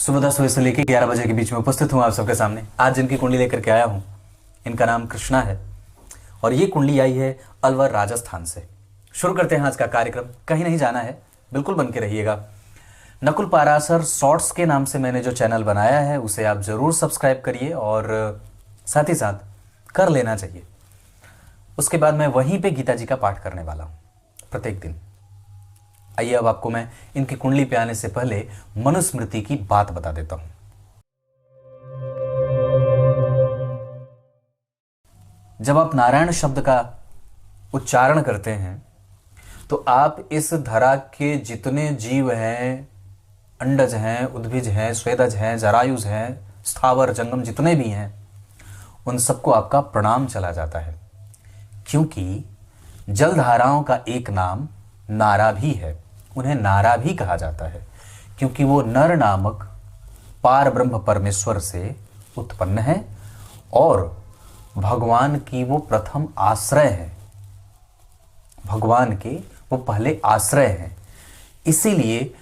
सुबह 10 बजे से लेकर 11 बजे के बीच में उपस्थित हूँ आप सबके सामने। आज जिनकी कुंडली लेकर के आया हूँ इनका नाम कृष्णा है और ये कुंडली आई है अलवर राजस्थान से। शुरू करते हैं आज का कार्यक्रम। कहीं नहीं जाना है, बिल्कुल बन के रहिएगा। नकुल पाराशर शॉर्ट्स के नाम से मैंने जो चैनल बनाया है उसे आप ज़रूर सब्सक्राइब करिए और साथ ही साथ कर लेना चाहिए। उसके बाद मैं वहीं पे गीता जी का पाठ करने वाला हूँ प्रत्येक दिन। आइए अब आपको मैं इनकी कुंडली पे आने से पहले मनुस्मृति की बात बता देता हूं। जब आप नारायण शब्द का उच्चारण करते हैं तो आप इस धरा के जितने जीव हैं, अंडज हैं, उद्भिज हैं, स्वेदज हैं, जरायुज हैं, स्थावर जंगम जितने भी हैं, उन सबको आपका प्रणाम चला जाता है। क्योंकि जलधाराओं का एक नाम नारा भी है। उन्हें नारा भी कहा जाता है क्योंकि वो नर नामक पार ब्रह्म परमेश्वर से उत्पन्न है और भगवान की वो प्रथम आश्रय है। भगवान के वो पहले आश्रय हैं। इसीलिए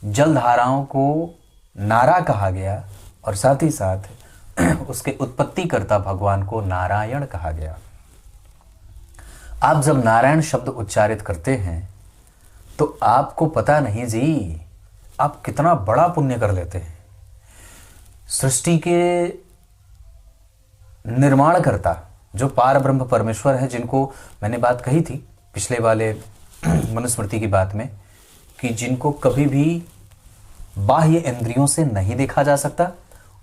जलधाराओं को नारा कहा गया और साथ ही साथ उसके उत्पत्तिकर्ता भगवान को नारायण कहा गया। आप जब नारायण शब्द उच्चारित करते हैं तो आपको पता नहीं जी आप कितना बड़ा पुण्य कर लेते हैं। सृष्टि के निर्माणकर्ता जो पार ब्रह्म परमेश्वर है, जिनको मैंने बात कही थी पिछले वाले मनुस्मृति की बात में कि जिनको कभी भी बाह्य इंद्रियों से नहीं देखा जा सकता,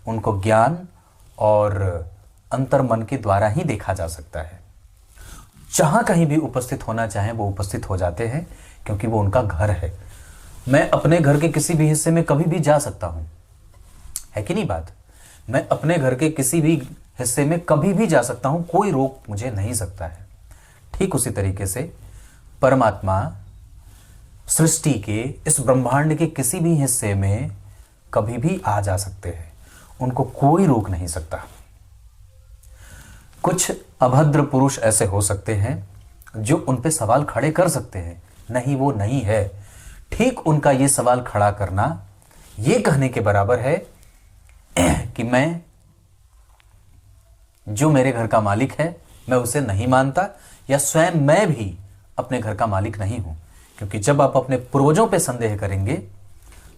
उनको ज्ञान और अंतर्मन के द्वारा ही देखा जा सकता है। जहां कहीं भी उपस्थित होना चाहें वो उपस्थित हो जाते हैं क्योंकि वो उनका घर है। मैं अपने घर के किसी भी हिस्से में कभी भी जा सकता हूं, है कि नहीं बात। मैं अपने घर के किसी भी हिस्से में कभी भी जा सकता हूं, कोई रोक मुझे नहीं सकता है। ठीक उसी तरीके से परमात्मा सृष्टि के इस ब्रह्मांड के किसी भी हिस्से में कभी भी आ जा सकते हैं, उनको कोई रोक नहीं सकता। कुछ अभद्र पुरुष ऐसे हो सकते हैं जो उन पे सवाल खड़े कर सकते हैं, नहीं वो नहीं है। ठीक उनका ये सवाल खड़ा करना ये कहने के बराबर है कि मैं जो मेरे घर का मालिक है मैं उसे नहीं मानता, या स्वयं मैं भी अपने घर का मालिक नहीं हूं। क्योंकि जब आप अपने पूर्वजों पे संदेह करेंगे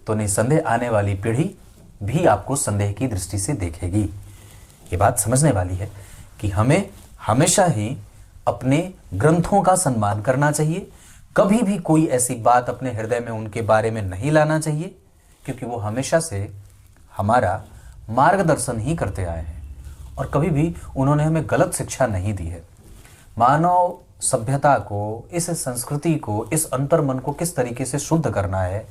तो निसंदेह आने वाली पीढ़ी भी आपको संदेह की दृष्टि से देखेगी। ये बात समझने वाली है कि हमें हमेशा ही अपने ग्रंथों का सम्मान करना चाहिए। कभी भी कोई ऐसी बात अपने हृदय में उनके बारे में नहीं लाना चाहिए, क्योंकि वो हमेशा से हमारा मार्गदर्शन ही करते आए हैं और कभी भी उन्होंने हमें गलत शिक्षा नहीं दी है। मानव सभ्यता को, इस संस्कृति को, इस अंतर्मन को किस तरीके से शुद्ध करना है,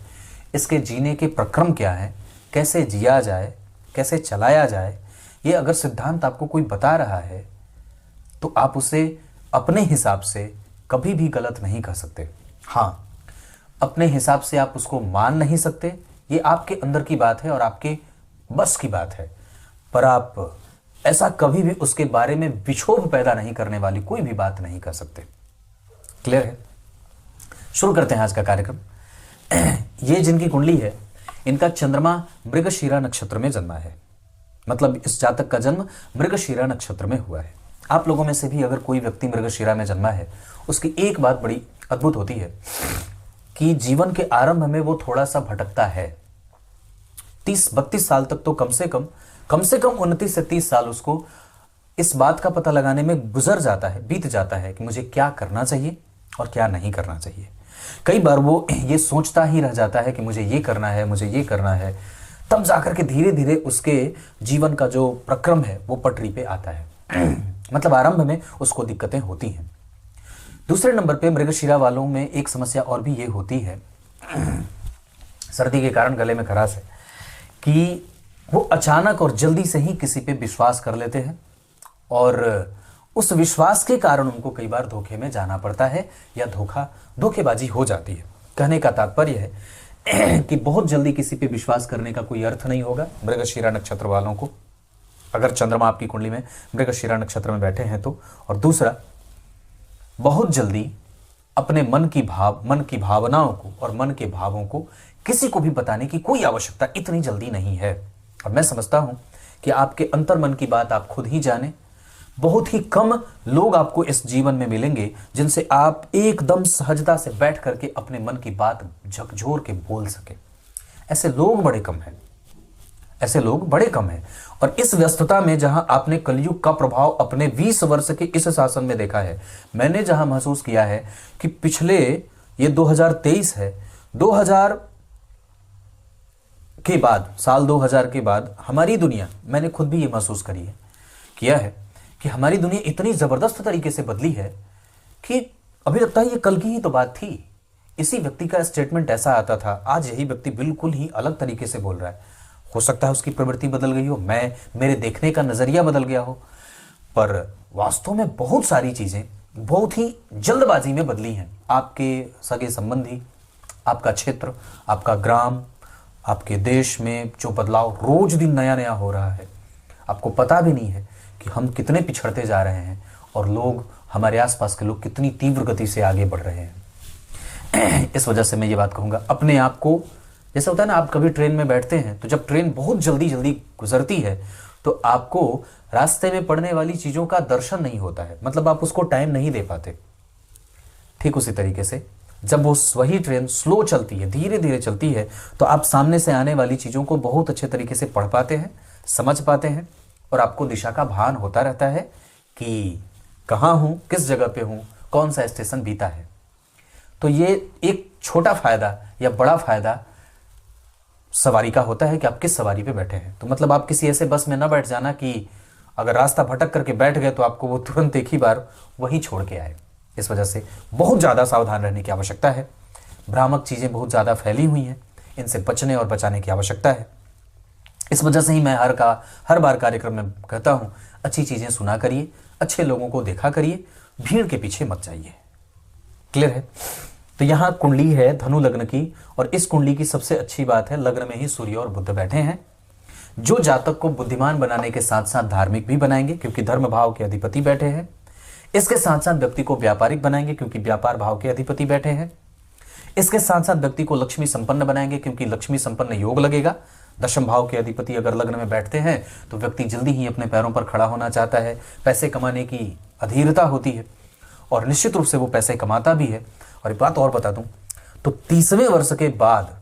इसके जीने के प्रक्रम क्या है, कैसे जिया जाए, कैसे चलाया जाए, ये अगर सिद्धांत आपको कोई बता रहा है तो आप उसे अपने हिसाब से कभी भी गलत नहीं कर सकते। हाँ, अपने हिसाब से आप उसको मान नहीं सकते, ये आपके अंदर की बात है और आपके बस की बात है, पर आप ऐसा कभी भी उसके बारे में विक्षोभ पैदा नहीं करने वाली कोई भी बात नहीं कर सकते। क्लियर है? शुरू करते हैं आज का कार्यक्रम। ये जिनकी कुंडली है इनका चंद्रमा मृगशिरा नक्षत्र में जन्मा है, मतलब इस जातक का जन्म मृगशिरा नक्षत्र में हुआ है। आप लोगों में से भी अगर कोई व्यक्ति मृगशिरा में जन्मा है, उसकी एक बात बड़ी अद्भुत होती है कि जीवन के आरंभ में वो थोड़ा सा भटकता है। 30-32 साल तक तो कम से कम 29 से 30 साल उसको इस बात का पता लगाने में गुजर जाता है, बीत जाता है कि मुझे क्या करना चाहिए और क्या नहीं करना चाहिए। कई बार वो ये सोचता ही रह जाता है कि मुझे ये करना है, मुझे ये करना है, तब जाकर के धीरे धीरे उसके जीवन का जो प्रक्रम है वो पटरी पे आता है। मतलब आरंभ में उसको दिक्कतें होती हैं। दूसरे नंबर पे मृगशिरा वालों में एक समस्या और भी ये होती है, सर्दी के कारण गले में खराश है, कि वो अचानक और जल्दी से ही किसी पे विश्वास कर लेते हैं और उस विश्वास के कारण उनको कई बार धोखे में जाना पड़ता है या धोखेबाजी हो जाती है। कहने का तात्पर्य है कि बहुत जल्दी किसी पे विश्वास करने का कोई अर्थ नहीं होगा मृगशिरा नक्षत्र वालों को, अगर चंद्रमा आपकी कुंडली में मृगशिरा नक्षत्र में बैठे हैं तो। और दूसरा, बहुत जल्दी अपने मन की भावनाओं को और मन के भावों को किसी को भी बताने की कोई आवश्यकता इतनी जल्दी नहीं है। और मैं समझता हूं कि आपके अंतर मन की बात आप खुद ही जाने। बहुत ही कम लोग आपको इस जीवन में मिलेंगे जिनसे आप एकदम सहजता से बैठ करके अपने मन की बात झकझोर के बोल सके। ऐसे लोग बड़े कम हैं, ऐसे लोग बड़े कम हैं। और इस व्यस्तता में जहां आपने कलयुग का प्रभाव अपने 20 वर्ष के इस शासन में देखा है, मैंने जहां महसूस किया है कि पिछले, ये 2023 है, 2000 के बाद, साल 2000 के बाद हमारी दुनिया, मैंने खुद भी ये महसूस किया है कि हमारी दुनिया इतनी जबरदस्त तरीके से बदली है कि अभी लगता है ये कल की ही तो बात थी। इसी व्यक्ति का स्टेटमेंट ऐसा आता था, आज यही व्यक्ति बिल्कुल ही अलग तरीके से बोल रहा है। हो सकता है उसकी प्रवृत्ति बदल गई हो, मेरे देखने का नजरिया बदल गया हो, पर वास्तव में बहुत सारी चीजें बहुत ही जल्दबाजी में बदली हैं। आपके सगे संबंधी, आपका क्षेत्र, आपका ग्राम, आपके देश में जो बदलाव रोज दिन नया नया हो रहा है, आपको पता भी नहीं है कि हम कितने पिछड़ते जा रहे हैं और लोग, हमारे आसपास के लोग कितनी तीव्र गति से आगे बढ़ रहे हैं। इस वजह से मैं ये बात कहूँगा, अपने आप को, जैसे होता है ना, आप कभी ट्रेन में बैठते हैं तो जब ट्रेन बहुत जल्दी जल्दी गुजरती है तो आपको रास्ते में पड़ने वाली चीज़ों का दर्शन नहीं होता है, मतलब आप उसको टाइम नहीं दे पाते। ठीक उसी तरीके से जब वो वही ट्रेन स्लो चलती है, धीरे धीरे चलती है, तो आप सामने से आने वाली चीज़ों को बहुत अच्छे तरीके से पढ़ पाते हैं, समझ पाते हैं और आपको दिशा का भान होता रहता है कि कहाँ हूँ, किस जगह पे हूँ, कौन सा स्टेशन बीता है। तो ये एक छोटा फायदा या बड़ा फायदा सवारी का होता है कि आप किस सवारी पे बैठे हैं। तो मतलब आप किसी ऐसे बस में ना बैठ जाना कि अगर रास्ता भटक करके बैठ गए तो आपको वो तुरंत एक ही बार वहीं छोड़ के आए। इस वजह से बहुत ज़्यादा सावधान रहने की आवश्यकता है। भ्रामक चीज़ें बहुत ज़्यादा फैली हुई हैं, इनसे बचने और बचाने की आवश्यकता है। इस वजह से ही मैं हर बार कार्यक्रम में कहता हूँ, अच्छी चीज़ें सुना करिए, अच्छे लोगों को देखा करिए, भीड़ के पीछे मत जाइए। क्लियर है? तो यहाँ कुंडली है धनु लग्न की, और इस कुंडली की सबसे अच्छी बात है लग्न में ही सूर्य और बुध बैठे हैं, जो जातक को बुद्धिमान बनाने के साथ साथ धार्मिक भी बनाएंगे क्योंकि धर्म भाव के अधिपति बैठे हैं। इसके साथ साथ व्यक्ति को व्यापारिक बनाएंगे क्योंकि व्यापार भाव के अधिपति बैठे हैं। इसके साथ साथ व्यक्ति को लक्ष्मी संपन्न बनाएंगे क्योंकि लक्ष्मी संपन्न योग लगेगा। दशम भाव के अधिपति अगर लग्न में बैठते हैं तो व्यक्ति जल्दी ही अपने पैरों पर खड़ा होना चाहता है, पैसे कमाने की अधीरता होती है और निश्चित रूप से वो पैसे कमाता भी है। और एक बात और बता दूं, तो 30वें वर्ष के बाद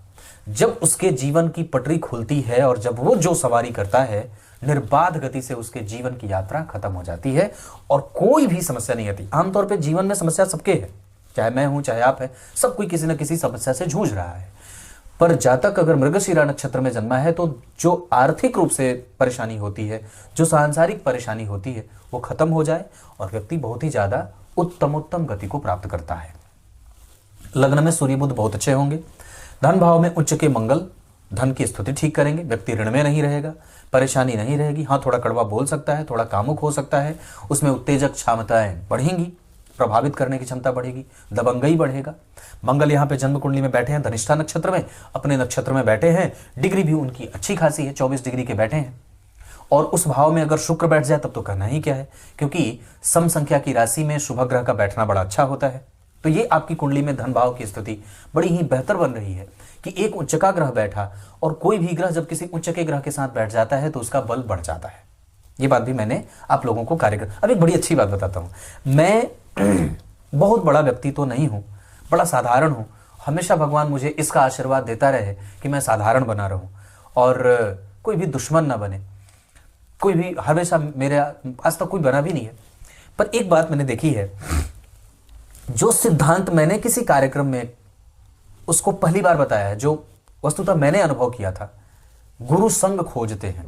जब उसके जीवन की पटरी खुलती है और जब वो जो सवारी करता है, निर्बाध गति से उसके जीवन की यात्रा खत्म हो जाती है और कोई भी समस्या नहीं आती। आमतौर पे जीवन में समस्या सबके है, चाहे मैं हूं चाहे आप है, सब कोई किसी न किसी समस्या से जूझ रहा है। पर जातक अगर मृगशिरा नक्षत्र में जन्मा है तो जो आर्थिक रूप से परेशानी होती है, जो सांसारिक परेशानी होती है, वो खत्म हो जाए और व्यक्ति बहुत ही ज्यादा उत्तम गति को प्राप्त करता है। लग्न में सूर्य बुध बहुत अच्छे होंगे। धन भाव में उच्च के मंगल धन की स्थिति ठीक करेंगे। व्यक्ति ऋण में नहीं रहेगा, परेशानी नहीं रहेगी। हाँ, थोड़ा कड़वा बोल सकता है, थोड़ा कामुक हो सकता है, उसमें उत्तेजक क्षमताएं बढ़ेंगी, प्रभावित करने की क्षमता बढ़ेगी, दबंगई बढ़ेगा। मंगल यहाँ पे जन्म कुंडली में बैठे हैं, धनिष्ठा नक्षत्र में, अपने नक्षत्र में बैठे हैं। डिग्री भी उनकी अच्छी खासी है, 24 डिग्री के बैठे हैं। और उस भाव में अगर शुक्र बैठ जाए तब तो कहना ही क्या है, क्योंकि सम संख्या की राशि में शुभ ग्रह का बैठना बड़ा अच्छा होता है। तो ये आपकी कुंडली में धन भाव की स्थिति बड़ी ही बेहतर बन रही है कि एक उच्च का ग्रह बैठा, और कोई भी ग्रह जब किसी उच्च के ग्रह के साथ बैठ जाता है तो उसका बल बढ़ जाता है। ये बात भी मैंने आप लोगों को कार्यक्रम, अब एक बड़ी अच्छी बात बताता हूं। मैं बहुत बड़ा व्यक्ति तो नहीं हूं, बड़ा साधारण हूं। हमेशा भगवान मुझे इसका आशीर्वाद देता रहे कि मैं साधारण बना रहूं और कोई भी दुश्मन ना बने, कोई भी, हमेशा मेरे आज तक कोई बना भी नहीं है। पर एक बात मैंने देखी है, जो सिद्धांत मैंने किसी कार्यक्रम में उसको पहली बार बताया है, जो वस्तुतः मैंने अनुभव किया था, गुरु संग खोजते हैं,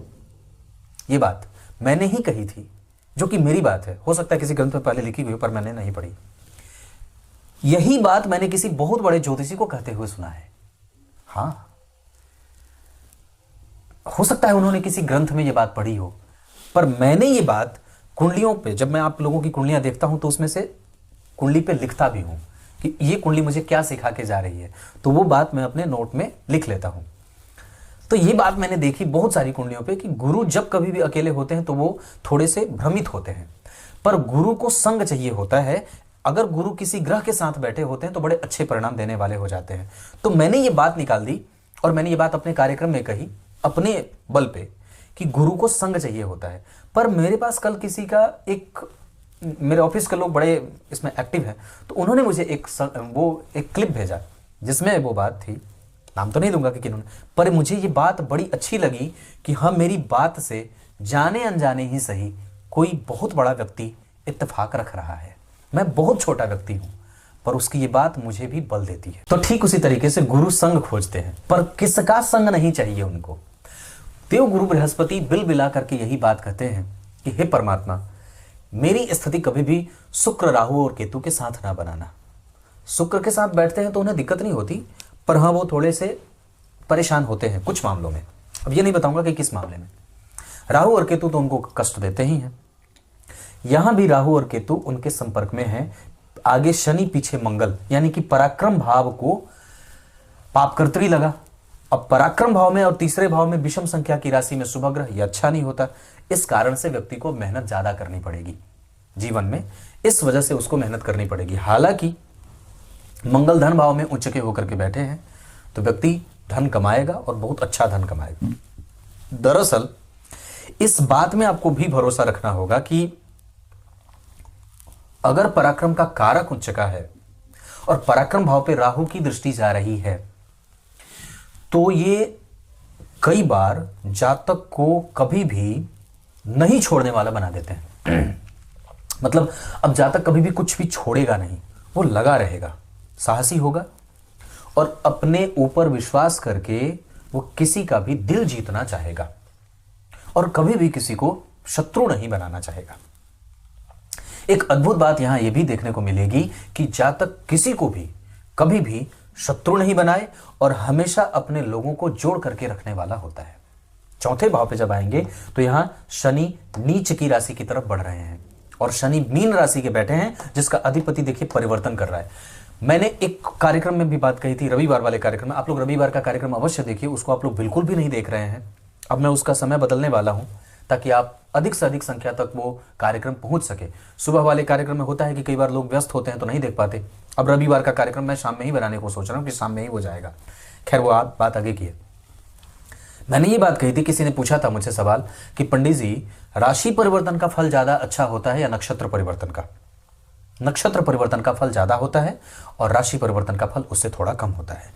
ये बात मैंने ही कही थी, जो कि मेरी बात है। हो सकता है किसी ग्रंथ में पहले लिखी हुई पर मैंने नहीं पढ़ी। यही बात मैंने किसी बहुत बड़े ज्योतिषी को कहते हुए सुना है। हाँ, हो सकता है उन्होंने किसी ग्रंथ में यह बात पढ़ी हो, पर मैंने ये बात कुंडलियों पे, जब मैं आप लोगों की कुंडलियां देखता हूं तो उसमें से कुंडली पे लिखता भी हूं कि ये कुंडली मुझे क्या सिखा के जा रही है, तो वो बात मैं अपने नोट में लिख लेता हूं। तो ये बात मैंने देखी बहुत सारी कुंडलियों पे कि गुरु जब कभी भी अकेले होते हैं तो वो थोड़े से भ्रमित होते हैं, पर गुरु को संग चाहिए होता है। अगर गुरु किसी ग्रह के साथ बैठे होते हैं तो बड़े अच्छे परिणाम देने वाले हो जाते हैं। तो मैंने ये बात निकाल दी और मैंने ये बात अपने कार्यक्रम में कही अपने बल पे कि गुरु को संग चाहिए होता है। पर मेरे पास कल किसी का मेरे ऑफिस के लोग बड़े इसमें एक्टिव हैं, तो उन्होंने मुझे एक क्लिप भेजा जिसमें वो बात थी, नाम तो नहीं दूंगा कि किन्होंने, पर मुझे ये बात बड़ी अच्छी लगी कि हाँ, मेरी बात से जाने अनजाने ही सही कोई बहुत बड़ा व्यक्ति इत्तेफाक रख रहा है। मैं बहुत छोटा व्यक्ति हूं, पर उसकी ये बात मुझे भी बल देती है। तो ठीक उसी तरीके से गुरु संग खोजते हैं, पर किसका संग नहीं चाहिए उनको। देव गुरु बृहस्पति बिल बिला करके यही बात कहते हैं कि हे परमात्मा, मेरी स्थिति कभी भी शुक्र, राहु और केतु के साथ ना बनाना। शुक्र के साथ बैठते हैं तो उन्हें दिक्कत नहीं होती, पर हाँ, वो थोड़े से परेशान होते हैं कुछ मामलों में। अब ये नहीं बताऊंगा कि किस मामले में। राहु और केतु तो उनको कष्ट देते ही हैं। यहां भी राहु और केतु उनके संपर्क में हैं। आगे शनि, पीछे मंगल, यानी कि पराक्रम भाव को पापकर्त्री लगा। अब पराक्रम भाव में और तीसरे भाव में विषम संख्या की राशि में शुभ ग्रह, यह अच्छा नहीं होता। इस कारण से व्यक्ति को मेहनत ज्यादा करनी पड़ेगी जीवन में, इस वजह से उसको मेहनत करनी पड़ेगी। हालांकि मंगल धन भाव में उच्च के होकर के बैठे हैं तो व्यक्ति धन कमाएगा और बहुत अच्छा धन कमाएगा। दरअसल इस बात में आपको भी भरोसा रखना होगा कि अगर पराक्रम का कारक उच्च का है और पराक्रम भाव पे राहु की दृष्टि जा रही है, तो ये कई बार जातक को कभी भी नहीं छोड़ने वाला बना देते हैं। मतलब अब जातक कभी भी कुछ भी छोड़ेगा नहीं, वो लगा रहेगा, साहसी होगा और अपने ऊपर विश्वास करके वो किसी का भी दिल जीतना चाहेगा और कभी भी किसी को शत्रु नहीं बनाना चाहेगा। एक अद्भुत बात यहां यह भी देखने को मिलेगी कि जातक किसी को भी कभी भी शत्रु नहीं बनाए और हमेशा अपने लोगों को जोड़ करके रखने वाला होता है। चौथे भाव पे जब आएंगे तो यहां शनि नीच की राशि की तरफ बढ़ रहे हैं और शनि मीन राशि के बैठे हैं, जिसका अधिपति देखिए परिवर्तन कर रहा है। मैंने एक कार्यक्रम में भी बात कही थी, रविवार वाले कार्यक्रम में। आप लोग रविवार का कार्यक्रम अवश्य देखिए, उसको आप लोग बिल्कुल भी नहीं देख रहे हैं। अब मैं उसका समय बदलने वाला हूं ताकि आप अधिक से अधिक संख्या तक वो कार्यक्रम पहुंच सके। सुबह वाले कार्यक्रम में होता है कि कई बार लोग व्यस्त होते हैं तो नहीं देख पाते। अब रविवार का कार्यक्रम मैं शाम में ही बनाने को सोच रहा हूं कि शाम में ही हो जाएगा। खैर, वो बात आगे की है। मैंने ये बात कही थी, किसी ने पूछा था मुझसे सवाल कि पंडित जी, राशि परिवर्तन का फल ज्यादा अच्छा होता है या नक्षत्र परिवर्तन का? नक्षत्र परिवर्तन का फल ज्यादा होता है और राशि परिवर्तन का फल उससे थोड़ा कम होता है।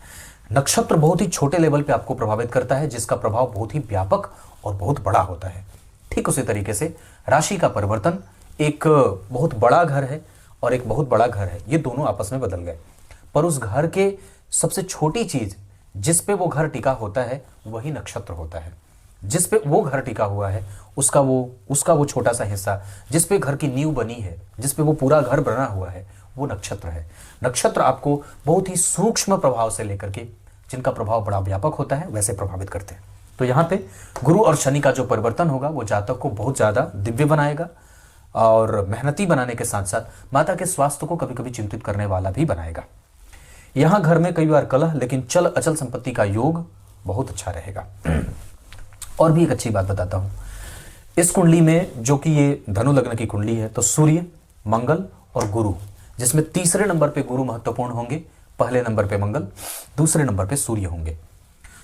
नक्षत्र बहुत ही छोटे लेवल पे आपको प्रभावित करता है, जिसका प्रभाव बहुत ही व्यापक और बहुत बड़ा होता है। ठीक उसी तरीके से राशि का परिवर्तन, एक बहुत बड़ा घर है और एक बहुत बड़ा घर है, ये दोनों आपस में बदल गए, पर उस घर के सबसे छोटी चीज जिस पे वो घर टिका होता है वही नक्षत्र होता है। जिस पे वो घर टिका हुआ है उसका वो छोटा सा हिस्सा, जिस पे घर की नींव बनी है, जिस पे वो पूरा घर बना हुआ है, वो नक्षत्र है। नक्षत्र आपको बहुत ही सूक्ष्म प्रभाव से लेकर के, जिनका प्रभाव बड़ा व्यापक होता है, वैसे प्रभावित करते हैं। तो यहाँ पे गुरु और शनि का जो परिवर्तन होगा वो जातक को बहुत ज्यादा दिव्य बनाएगा और मेहनती बनाने के साथ साथ माता के स्वास्थ्य को कभी कभी चिंतित करने वाला भी बनाएगा। यहां घर में कई बार कलह, लेकिन चल अचल संपत्ति का योग बहुत अच्छा रहेगा। और भी एक अच्छी बात बताता हूं, इस कुंडली में जो कि ये धनु लग्न की कुंडली है, तो सूर्य, मंगल और गुरु, जिसमें तीसरे नंबर पे गुरु महत्वपूर्ण होंगे, पहले नंबर पे मंगल, दूसरे नंबर पे सूर्य होंगे।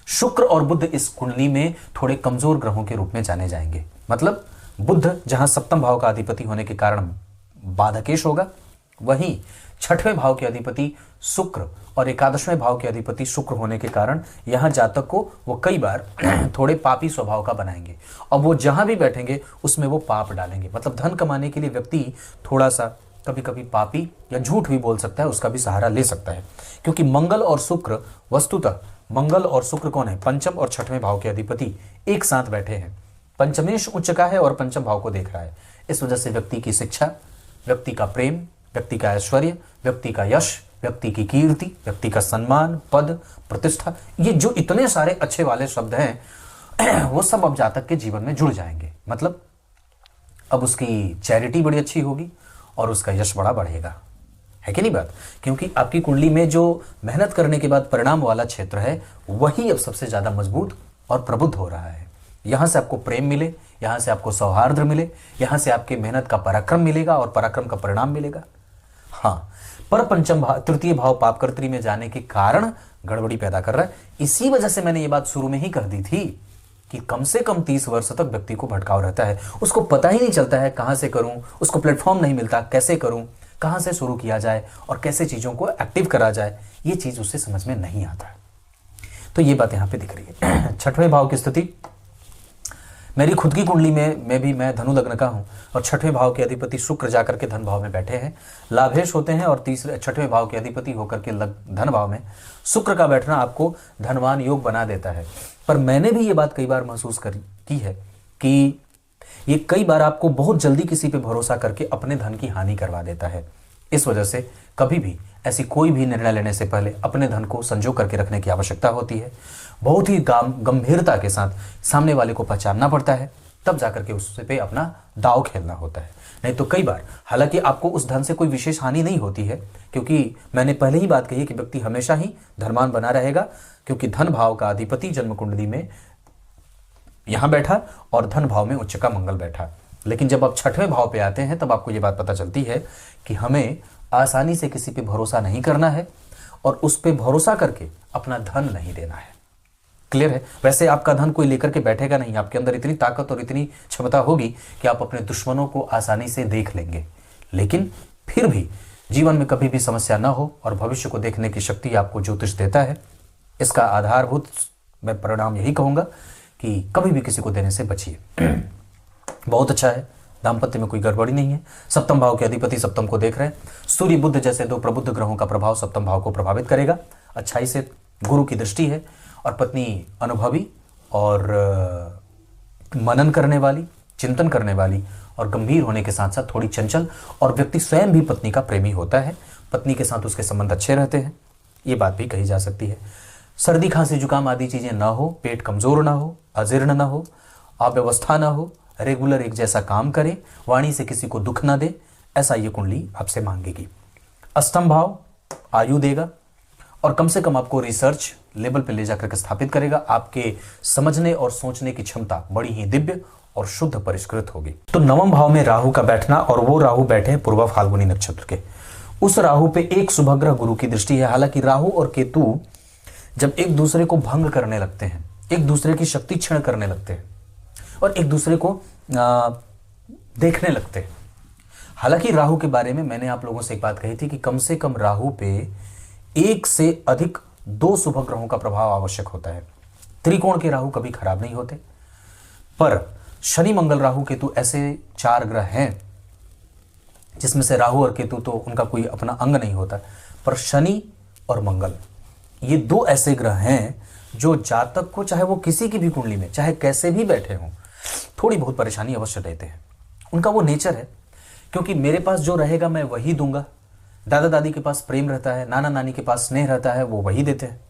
शुक्र और बुध इस कुंडली में थोड़े कमजोर ग्रहों के रूप में जाने जाएंगे। मतलब बुध जहां सप्तम भाव का अधिपति होने के कारण बाधकेश होगा, वहीं छठवें भाव के अधिपति शुक्र और एकादशवें भाव के अधिपति शुक्र होने के कारण यहां जातक को वो कई बार थोड़े पापी स्वभाव का बनाएंगे और वो जहां भी बैठेंगे उसमें वो पाप डालेंगे। मतलब धन कमाने के लिए व्यक्ति थोड़ा सा कभी कभी पापी या झूठ भी बोल सकता है, उसका भी सहारा ले सकता है, क्योंकि मंगल और शुक्र, वस्तुतः मंगल और शुक्र कौन है? पंचम और छठवें भाव के अधिपति एक साथ बैठे हैं। पंचमेश उच्च का है और पंचम भाव को देख रहा है। इस वजह से व्यक्ति की शिक्षा, व्यक्ति का प्रेम, व्यक्ति का ऐश्वर्य, व्यक्ति का यश, व्यक्ति की कीर्ति, व्यक्ति का सम्मान, पद, प्रतिष्ठा, ये जो इतने सारे अच्छे वाले शब्द हैं वो सब अब जातक के जीवन में जुड़ जाएंगे। मतलब अब उसकी चैरिटी बड़ी अच्छी होगी और उसका यश बड़ा बढ़ेगा, है कि नहीं बात? क्योंकि आपकी कुंडली में जो मेहनत करने के बाद परिणाम वाला क्षेत्र है वही अब सबसे ज्यादा मजबूत और प्रबुद्ध हो रहा है। यहां से आपको प्रेम मिले, यहां से आपको सौहार्द मिले, यहां से आपके मेहनत का पराक्रम मिलेगा और पराक्रम का परिणाम मिलेगा। हाँ, पर पंचम भाव, तृतीय भाव पापकर्त्री में जाने के कारण गड़बड़ी पैदा कर रहा है। इसी वजह से मैंने ये बात शुरू में ही कर दी थी कि कम से कम 30 वर्ष तक व्यक्ति को भटकाव रहता है, उसको पता ही नहीं चलता है कहां से करूं, उसको प्लेटफॉर्म नहीं मिलता, कैसे करूं, कहां से शुरू किया जाए और कैसे चीजों को एक्टिव करा जाए, ये चीज उससे समझ में नहीं आता है। तो ये बात यहां पे दिख रही है। छठवें भाव की स्थिति, मेरी खुद की कुंडली में मैं धनु लग्न का हूं और छठवें भाव के अधिपति शुक्र जाकर के धन भाव में बैठे हैं, लाभेश होते हैं, और छठवें भाव के अधिपति होकर के धन भाव में शुक्र का बैठना आपको धनवान योग बना देता है। पर मैंने भी ये बात कई बार महसूस की है कि ये कई बार आपको बहुत जल्दी किसी पे भरोसा करके अपने धन की हानि करवा देता है। इस वजह से कभी भी ऐसी कोई भी निर्णय लेने से पहले अपने धन को संजो करके रखने की आवश्यकता होती है। बहुत ही गंभीरता के साथ सामने वाले को पहचानना पड़ता है, तब जाकर के उससे पे अपना दाव खेलना होता है। नहीं तो कई बार, हालांकि आपको उस धन से कोई विशेष हानि नहीं होती है, क्योंकि मैंने पहले ही बात कही है कि व्यक्ति हमेशा ही धनवान बना रहेगा, क्योंकि धन भाव का अधिपति जन्म कुंडली में यहां बैठा और धन भाव में उच्च का मंगल बैठा। लेकिन जब आप छठवें भाव पे आते हैं तब आपको ये बात पता चलती है कि हमें आसानी से किसी पे भरोसा नहीं करना है और उस पे भरोसा करके अपना धन नहीं देना है। क्लियर है? वैसे आपका धन कोई लेकर के बैठेगा नहीं, आपके अंदर इतनी ताकत और इतनी क्षमता होगी कि आप अपने दुश्मनों को आसानी से देख लेंगे, लेकिन फिर भी जीवन में कभी भी समस्या ना हो और भविष्य को देखने की शक्ति आपको ज्योतिष देता है। इसका आधारभूत मैं परिणाम यही कहूंगा कि कभी भी किसी को देने से बचिए। बहुत अच्छा है, दाम्पत्य में कोई गड़बड़ी नहीं है। सप्तम भाव के अधिपति सप्तम को देख रहे हैं। सूर्य बुध जैसे दो प्रबुद्ध ग्रहों का प्रभाव सप्तम भाव को प्रभावित करेगा। अच्छाई से गुरु की दृष्टि है और पत्नी अनुभवी और मनन करने वाली, चिंतन करने वाली और गंभीर होने के साथ साथ थोड़ी चंचल, और व्यक्ति स्वयं भी पत्नी का प्रेमी होता है। पत्नी के साथ उसके संबंध अच्छे रहते हैं, ये बात भी कही जा सकती है। सर्दी खांसी जुकाम आदि चीजें ना हो, पेट कमजोर ना हो, अजीर्ण ना हो, अव्यवस्था ना हो, रेगुलर एक जैसा काम करे, वाणी से किसी को दुख ना दे, ऐसा ये कुंडली आपसे मांगेगी। अष्टम भाव आयु देगा और कम से कम आपको रिसर्च लेवल पे ले जाकर के स्थापित करेगा। आपके समझने और सोचने की क्षमता बड़ी ही दिव्य और शुद्ध परिष्कृत होगी। तो नवम भाव में राहु का बैठना, और वो राहु बैठे हैं पूर्वा फाल्गुनी नक्षत्र के। उस राहु पे एक शुभग्रह गुरु की दृष्टि है। हालांकि राहु और केतु जब एक दूसरे को भंग करने लगते हैं, एक दूसरे की शक्ति क्षीण करने लगते हैं और एक दूसरे को देखने लगते हैं। हालांकि राहु के बारे में मैंने आप लोगों से एक बात कही थी कि कम से कम राहु पे एक से अधिक 2 शुभ ग्रहों का प्रभाव आवश्यक होता है। त्रिकोण के राहु कभी खराब नहीं होते, पर शनि मंगल राहु केतु ऐसे 4 ग्रह हैं जिसमें से राहु और केतु तो उनका कोई अपना अंग नहीं होता, पर शनि और मंगल ये 2 ऐसे ग्रह हैं जो जातक को, चाहे वो किसी की भी कुंडली में चाहे कैसे भी बैठे हों, थोड़ी बहुत परेशानी अवश्य देते हैं। उनका वो नेचर है, क्योंकि मेरे पास जो रहेगा मैं वही दूंगा। दादा दादी के पास प्रेम रहता है, नाना नानी के पास स्नेह रहता है, वो वही देते हैं।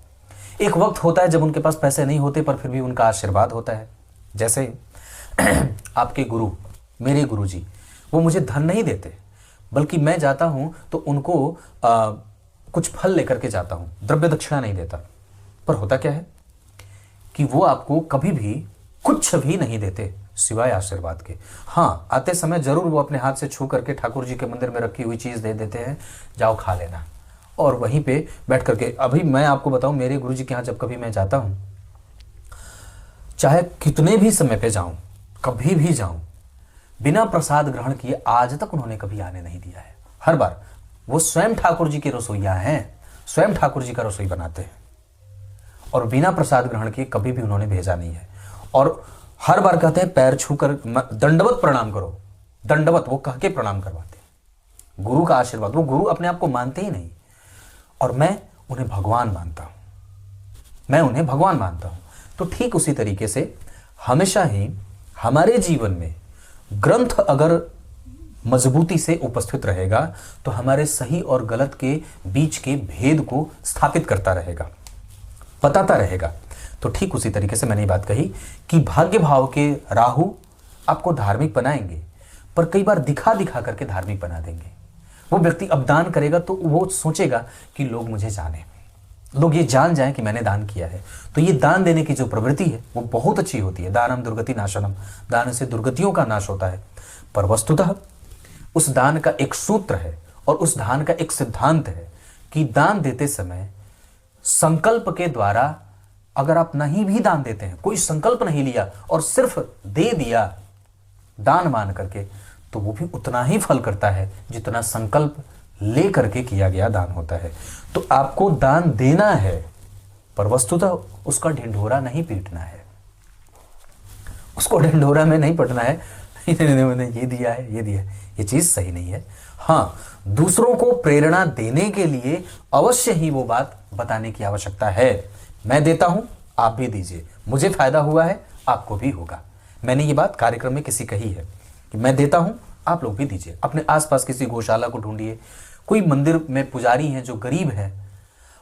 एक वक्त होता है जब उनके पास पैसे नहीं होते पर फिर भी उनका आशीर्वाद होता है। जैसे आपके गुरु, मेरे गुरु जी, वो मुझे धन नहीं देते, बल्कि मैं जाता हूं तो उनको कुछ फल लेकर के जाता हूं, द्रव्य दक्षिणा नहीं देता। पर होता क्या है कि वो आपको कभी भी कुछ भी नहीं देते सिवाय आशीर्वाद के। हाँ, आते समय जरूर वो अपने हाथ से छू करके ठाकुर जी के मंदिर में रखी हुई चीज दे देते हैं, जाओ खा लेना, और वहीं पे बैठ करके। अभी मैं आपको बताऊं, मेरे गुरु जी के यहाँ जब कभी मैं जाता हूं, चाहे कितने भी समय पे जाऊं, कभी भी जाऊं, बिना प्रसाद ग्रहण किए आज तक उन्होंने कभी आने नहीं दिया है। हर बार वो स्वयं ठाकुर जी के रसोइया हैं, स्वयं ठाकुर जी का रसोई बनाते हैं, और बिना प्रसाद ग्रहण किए कभी भी उन्होंने भेजा नहीं है। और हर बार कहते हैं पैर छूकर दंडवत प्रणाम करो, दंडवत वो कह के प्रणाम करवाते हैं। गुरु का आशीर्वाद, वो गुरु अपने आप को मानते ही नहीं, और मैं उन्हें भगवान मानता हूं, मैं उन्हें भगवान मानता हूं। तो ठीक उसी तरीके से हमेशा ही हमारे जीवन में ग्रंथ अगर मजबूती से उपस्थित रहेगा तो हमारे सही और गलत के बीच के भेद को स्थापित करता रहेगा, बताता रहेगा। तो ठीक उसी तरीके से मैंने ये बात कही कि भाग्य भाव के राहु आपको धार्मिक बनाएंगे, पर कई बार दिखा दिखा करके धार्मिक बना देंगे। वो व्यक्ति अब दान करेगा तो वो सोचेगा कि लोग मुझे जाने, लोग ये जान जाएं कि मैंने दान किया है। तो ये दान देने की जो प्रवृत्ति है वो बहुत अच्छी होती है। दानम दुर्गति नाशनम, दान से दुर्गतियों का नाश होता है। पर वस्तुतः उस दान का एक सूत्र है, और उस दान का एक सिद्धांत है कि दान देते समय संकल्प के द्वारा, अगर आप नहीं भी दान देते हैं, कोई संकल्प नहीं लिया और सिर्फ दे दिया दान मान करके, तो वो भी उतना ही फल करता है जितना संकल्प ले करके किया गया दान होता है। तो आपको दान देना है, पर वस्तुतः उसका ढिंढोरा नहीं पीटना है, उसको ढिंढोरा में नहीं पटना है, मैंने ये दिया है, ये दिया है, ये चीज सही नहीं है। हाँ, दूसरों को प्रेरणा देने के लिए अवश्य ही वो बात बताने की आवश्यकता है। मैं देता हूं, आप भी दीजिए, मुझे फायदा हुआ है, आपको भी होगा। मैंने ये बात कार्यक्रम में किसी कही है कि मैं देता हूं, आप लोग भी दीजिए। अपने आसपास किसी गौशाला को ढूंढिए, कोई मंदिर में पुजारी हैं जो गरीब हैं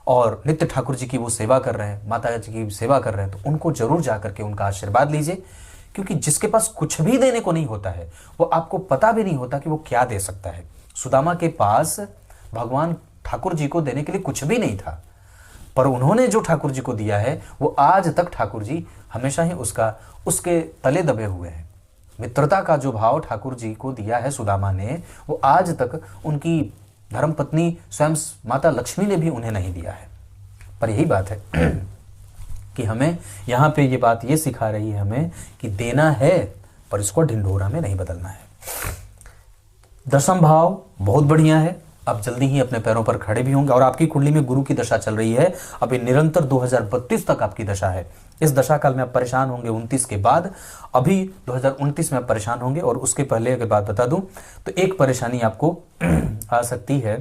और नित्य ठाकुर जी की वो सेवा कर रहे हैं, माता जी की सेवा कर रहे हैं, तो उनको जरूर जाकर के उनका आशीर्वाद लीजिए। क्योंकि जिसके पास कुछ भी देने को नहीं होता है, वो आपको पता भी नहीं होता कि वो क्या दे सकता है। सुदामा के पास भगवान ठाकुर जी को देने के लिए कुछ भी नहीं था, पर उन्होंने जो ठाकुर जी को दिया है वो आज तक ठाकुर जी हमेशा ही उसके तले दबे हुए हैं। मित्रता का जो भाव ठाकुर जी को दिया है सुदामा ने, वो आज तक उनकी धर्मपत्नी स्वयं माता लक्ष्मी ने भी उन्हें नहीं दिया है। पर यही बात है कि हमें यहाँ पे ये बात ये सिखा रही है हमें कि देना है, पर इसको ढिंढोरा में नहीं बदलना है। दशम भाव बहुत बढ़िया है, आप जल्दी ही अपने पैरों पर खड़े भी होंगे। और आपकी कुंडली में गुरु की दशा चल रही है, अभी निरंतर 2032 तक आपकी दशा है। इस दशा काल में आप परेशान होंगे 29 के बाद, अभी 2029 में आप परेशान होंगे। और उसके पहले अगर बात बता दूं तो एक परेशानी आपको आ सकती है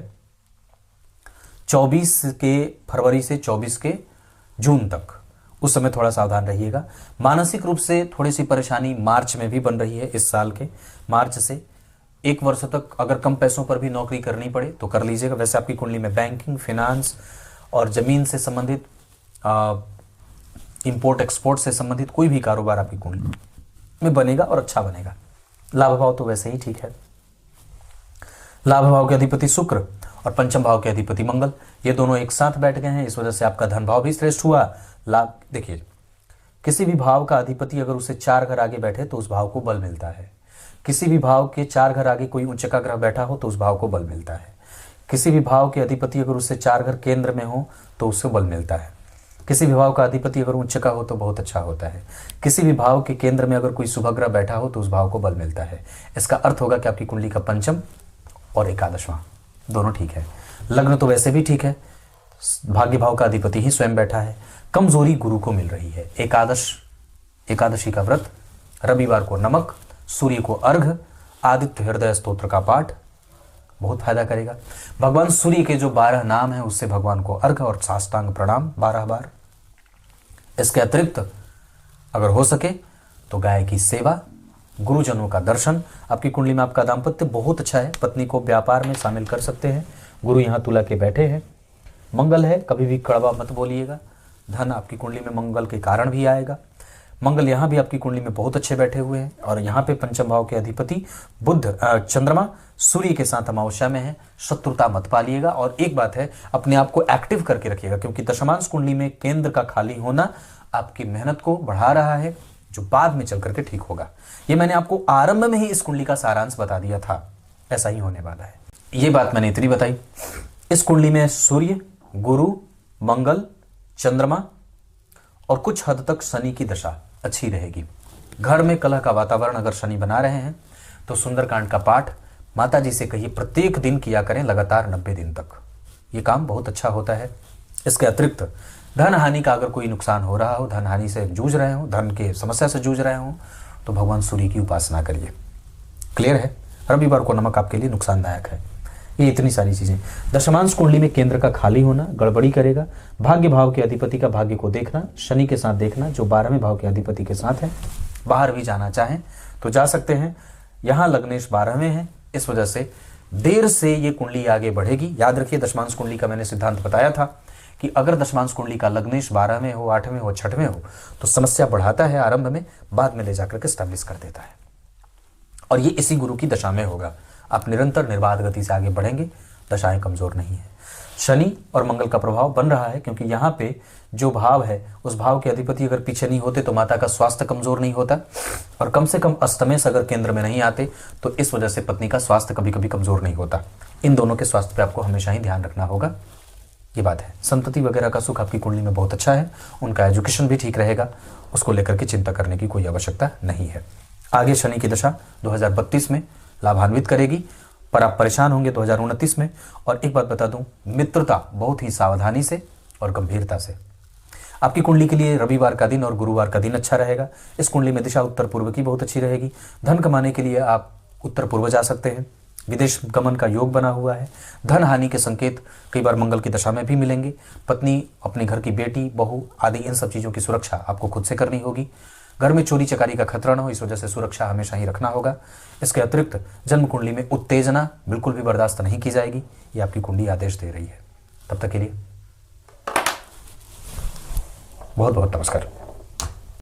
24 के फरवरी से 24 के जून तक, उस समय थोड़ा सावधान रहिएगा। मानसिक रूप से थोड़ी सी परेशानी मार्च में भी बन रही है, इस साल के मार्च से 1 वर्ष तक अगर कम पैसों पर भी नौकरी करनी पड़े तो कर लीजिएगा। वैसे आपकी कुंडली में बैंकिंग, फिनांस और जमीन से संबंधित, इंपोर्ट एक्सपोर्ट से संबंधित कोई भी कारोबार आपकी कुंडली में बनेगा और अच्छा बनेगा। लाभ भाव तो वैसे ही ठीक है। लाभ भाव के अधिपति शुक्र और पंचम भाव के अधिपति मंगल, ये दोनों एक साथ बैठ गए हैं, इस वजह से आपका धन भाव भी श्रेष्ठ हुआ। लाभ देखिए, किसी भी भाव का अधिपति अगर उसे 4 घर आगे बैठे तो उस भाव को बल मिलता है। किसी भी भाव के 4 घर आगे कोई उच्च का ग्रह बैठा हो तो उस भाव को बल मिलता है। किसी भी भाव के अधिपति अगर उससे 4 घर केंद्र में हो तो उससे बल मिलता है। किसी भी भाव का अधिपति अगर उच्च का हो तो बहुत अच्छा होता है। किसी भी भाव के केंद्र में अगर कोई शुभ ग्रह बैठा हो तो उस भाव को बल मिलता है। इसका अर्थ होगा कि आपकी कुंडली का पंचम और एकादशवां दोनों ठीक है। लग्न तो वैसे भी ठीक है, भाग्य भाव का अधिपति ही स्वयं बैठा है। कमजोरी गुरु को मिल रही है। एकादशी का व्रत, रविवार को नमक, सूर्य को अर्घ, आदित्य हृदय स्तोत्र का पाठ बहुत फायदा करेगा। भगवान सूर्य के जो 12 नाम हैं उससे भगवान को अर्घ और साष्टांग प्रणाम 12 बार। इसके अतिरिक्त अगर हो सके तो गाय की सेवा, गुरुजनों का दर्शन। आपकी कुंडली में आपका दाम्पत्य बहुत अच्छा है, पत्नी को व्यापार में शामिल कर सकते हैं। गुरु यहाँ तुला के बैठे हैं। मंगल है, कभी भी कड़वा मत बोलिएगा। धन आपकी कुंडली में मंगल के कारण भी आएगा। मंगल यहाँ भी आपकी कुंडली में बहुत अच्छे बैठे हुए हैं। और यहाँ पे पंचम भाव के अधिपति बुध, चंद्रमा सूर्य के साथ अमावस्या में है। शत्रुता मत पालिएगा। और एक बात है, अपने आप को एक्टिव करके रखिएगा, क्योंकि दशमांश कुंडली में केंद्र का खाली होना आपकी मेहनत को बढ़ा रहा है, जो बाद में चल करके ठीक होगा। ये मैंने आपको आरंभ में ही इस कुंडली का सारांश बता दिया था, ऐसा ही होने वाला है। ये बात मैंने इतनी बताई। इस कुंडली में सूर्य, गुरु, मंगल, चंद्रमा और कुछ हद तक शनि की दशा अच्छी रहेगी। घर में कलह का वातावरण अगर शनि बना रहे हैं तो सुंदरकांड का पाठ माता जी से कहिए प्रत्येक दिन किया करें, लगातार 90 दिन तक। ये काम बहुत अच्छा होता है। इसके अतिरिक्त धन हानि का अगर कोई नुकसान हो रहा हो, धन हानि से जूझ रहे हो, धन के समस्या से जूझ रहे हो, तो भगवान सूर्य की उपासना करिए। क्लियर है? रविवार को नमक आपके लिए नुकसानदायक है। ये इतनी सारी चीजें। दशमांश कुंडली में केंद्र का खाली होना गड़बड़ी करेगा। भाग्य भाव के अधिपति का भाग्य को देखना, शनि के साथ देखना जो 12वें भाव के अधिपति के साथ है। बाहर भी जाना चाहें तो जा सकते हैं। यहाँ लग्नेश 12वें हैं, इस वजह से देर से ये कुंडली आगे बढ़ेगी। याद रखिए, दशमांश कुंडली का मैंने सिद्धांत बताया था कि अगर दशमांश कुंडली का लग्नेश 12वें हो, 8वें हो, 6वें हो तो समस्या बढ़ाता है आरंभ में, बाद में ले जाकर के स्टैब्लिश कर देता है। और ये इसी गुरु की दशा में होगा। आप निरंतर निर्बाध गति से आगे बढ़ेंगे, दशाएं कमजोर नहीं है। शनि और मंगल का प्रभाव बन रहा है क्योंकि यहाँ पे जो भाव है उस भाव के अधिपति अगर पीछे नहीं होते तो माता का स्वास्थ्य कमजोर नहीं होता, और कम से कम अष्टमेश से अगर केंद्र में नहीं आते तो इस वजह से पत्नी का स्वास्थ्य कभी कभी कमजोर नहीं होता। इन दोनों के स्वास्थ्य पे आपको हमेशा ही ध्यान रखना होगा, ये बात है। संतति वगैरह का सुख आपकी कुंडली में बहुत अच्छा है, उनका एजुकेशन भी ठीक रहेगा, उसको लेकर के चिंता करने की कोई आवश्यकता नहीं है। आगे शनि की दशा 2032 में लाभान्वित करेगी, पर आप परेशान होंगे 2029 में। और एक बात बता दूं, मित्रता बहुत ही सावधानी से और गंभीरता से। आपकी कुंडली के लिए रविवार का दिन और गुरुवार का दिन अच्छा रहेगा। इस कुंडली में दिशा उत्तर पूर्व की बहुत अच्छी रहेगी। धन कमाने के लिए आप उत्तर पूर्व जा सकते हैं। विदेश गमन का योग बना हुआ है। धन हानि के संकेत कई बार मंगल की दशा में भी मिलेंगे। पत्नी, अपने घर की बेटी, बहू आदि इन सब चीज़ों की सुरक्षा आपको खुद से करनी होगी। घर में चोरी चकारी का खतरा न हो, इस वजह से सुरक्षा हमेशा ही रखना होगा। इसके अतिरिक्त जन्म कुंडली में उत्तेजना बिल्कुल भी बर्दाश्त नहीं की जाएगी, ये आपकी कुंडली आदेश दे रही है। तब तक के लिए बहुत बहुत नमस्कार।